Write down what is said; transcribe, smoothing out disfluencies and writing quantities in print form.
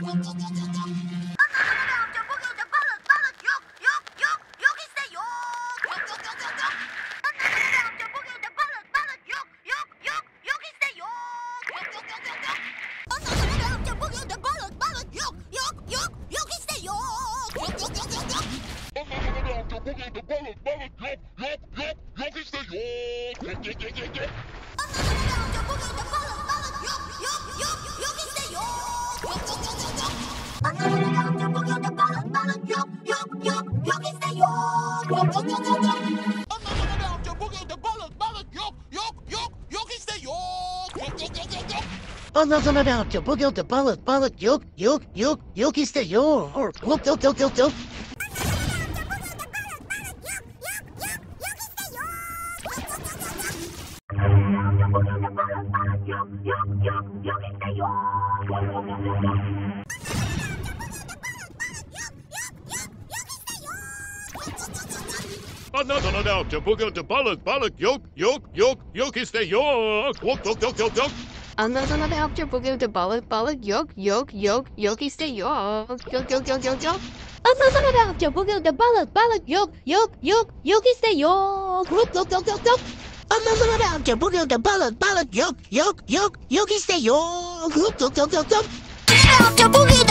Ondan sonra ne yapacağım? Bugün de balık yok istiyor. Yok. Ondan sonra ne yapacağım? Bugün de balık yok istiyor. Yok. Ondan sonra ne yapacağım? Bugün de balık yok istiyor. Yok. Ondan sonra ne yapacağım? Bugün de balık yok istiyor. Yok. Ondan sonra ne yapacağım? Bugün de balık yok istiyor. Yok. Ne yapacağım bugün